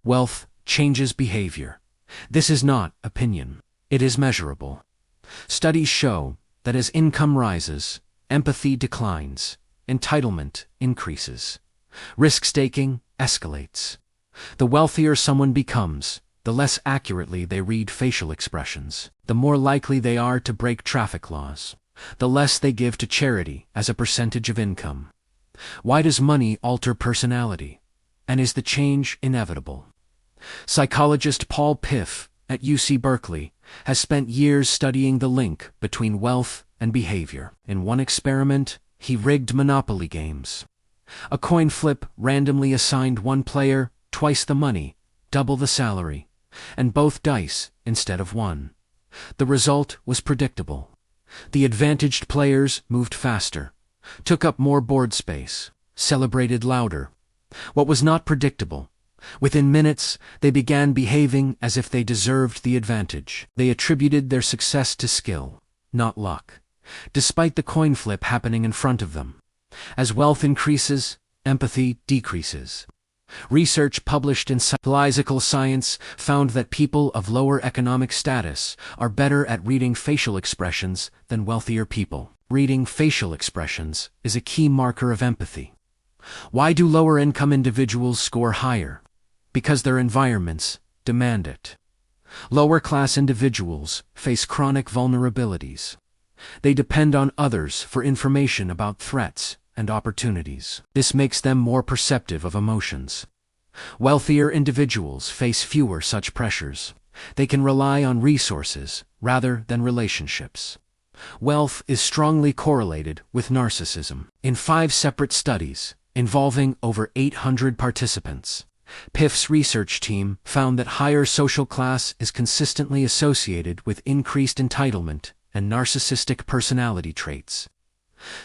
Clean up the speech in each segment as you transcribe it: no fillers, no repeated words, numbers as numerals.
Wealth changes behavior. This is not opinion. It is measurable. Studies show that as income rises, empathy declines, entitlement increases, risk-taking escalates. The wealthier someone becomes, the less accurately they read facial expressions, the more likely they are to break traffic laws, the less they give to charity as a percentage of income. Why does money alter personality? And is the change inevitable? Psychologist Paul Piff at UC Berkeley has spent years studying the link between wealth and behavior. In one experiment, he rigged Monopoly games. A coin flip randomly assigned one player twice the money, double the salary, and both dice instead of one. The result was predictable. The advantaged players moved faster, took up more board space, celebrated louder. What was not predictable? Within minutes, they began behaving as if they deserved the advantage. They attributed their success to skill, not luck, despite the coin flip happening in front of them. As wealth increases, empathy decreases. Research published in Psychological Science found that people of lower economic status are better at reading facial expressions than wealthier people. Reading facial expressions is a key marker of empathy. Why do lower-income individuals score higher? Because their environments demand it. Lower-class individuals face chronic vulnerabilities. They depend on others for information about threats and opportunities. This makes them more perceptive of emotions. Wealthier individuals face fewer such pressures. They can rely on resources rather than relationships. Wealth is strongly correlated with narcissism. In 5 separate studies, involving over 800 participants, Piff's research team found that higher social class is consistently associated with increased entitlement and narcissistic personality traits.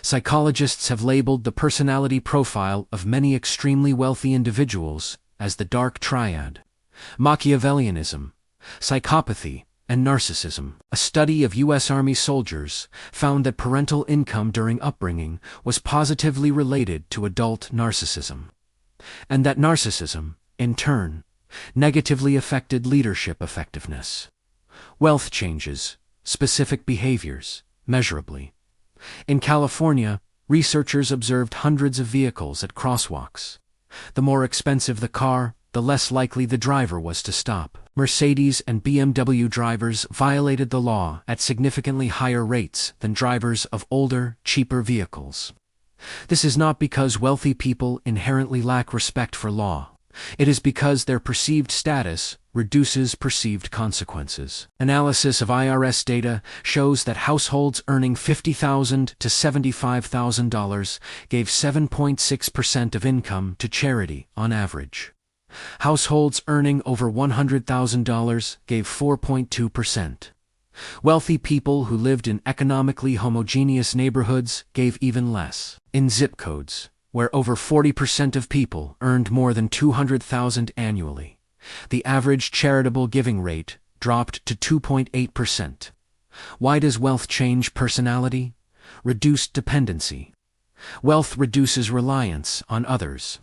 Psychologists have labeled the personality profile of many extremely wealthy individuals as the dark triad: Machiavellianism, psychopathy, and narcissism. A study of U.S. Army soldiers found that parental income during upbringing was positively related to adult narcissism, and that narcissism, in turn, negatively affected leadership effectiveness. Wealth changes specific behaviors measurably. In California, researchers observed hundreds of vehicles at crosswalks. The more expensive the car, the less likely the driver was to stop. Mercedes and BMW drivers violated the law at significantly higher rates than drivers of older, cheaper vehicles. This is not because wealthy people inherently lack respect for law. It is because their perceived status reduces perceived consequences. Analysis of IRS data shows that households earning $50,000 to $75,000 gave 7.6% of income to charity on average. Households earning over $100,000 gave 4.2%. Wealthy people who lived in economically homogeneous neighborhoods gave even less. In zip codes, where over 40% of people earned more than $200,000 annually, the average charitable giving rate dropped to 2.8%. Why does wealth change personality? Reduced dependency. Wealth reduces reliance on others.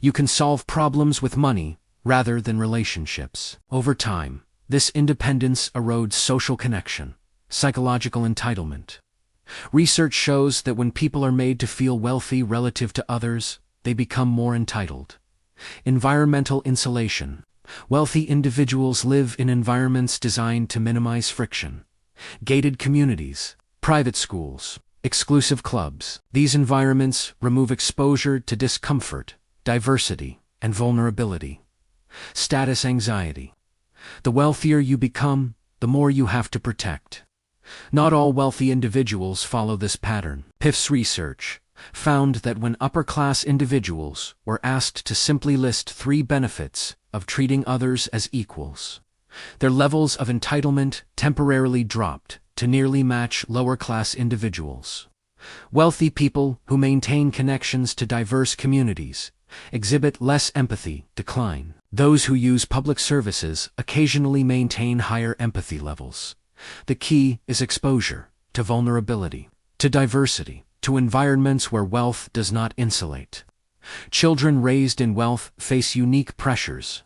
You can solve problems with money rather than relationships. Over time, this independence erodes social connection, psychological entitlement. Research shows that when people are made to feel wealthy relative to others, they become more entitled. Environmental insulation. Wealthy individuals live in environments designed to minimize friction. Gated communities, private schools, exclusive clubs. These environments remove exposure to discomfort, diversity, and vulnerability. Status anxiety. The wealthier you become, the more you have to protect. Not all wealthy individuals follow this pattern. Piff's research found that when upper-class individuals were asked to simply list 3 benefits of treating others as equals, their levels of entitlement temporarily dropped to nearly match lower-class individuals. Wealthy people who maintain connections to diverse communities exhibit less empathy decline. Those who use public services occasionally maintain higher empathy levels. The key is exposure to vulnerability, to diversity, to environments where wealth does not insulate. Children raised in wealth face unique pressures.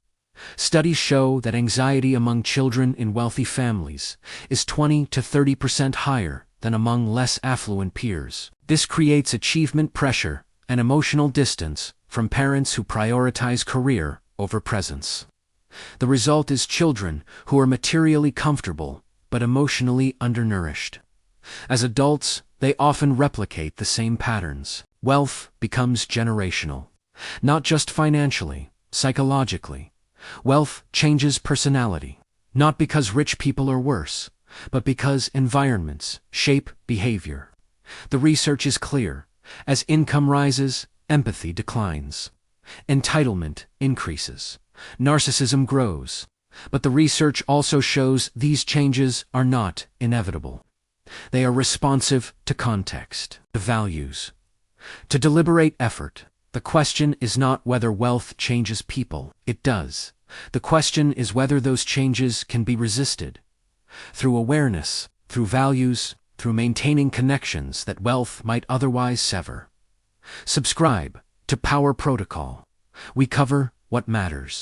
Studies show that anxiety among children in wealthy families is 20 to 30% higher than among less affluent peers. This creates achievement pressure and emotional distance from parents who prioritize career over presence. The result is children who are materially comfortable but emotionally undernourished. As adults, they often replicate the same patterns. Wealth becomes generational. Not just financially, psychologically. Wealth changes personality. Not because rich people are worse, but because environments shape behavior. The research is clear. As income rises, empathy declines. Entitlement increases. Narcissism grows. But the research also shows these changes are not inevitable. They are responsive to context, to values, to deliberate effort. The question is not whether wealth changes people. It does. The question is whether those changes can be resisted. Through awareness, through values, through maintaining connections that wealth might otherwise sever. Subscribe to Power Protocol. We cover what matters.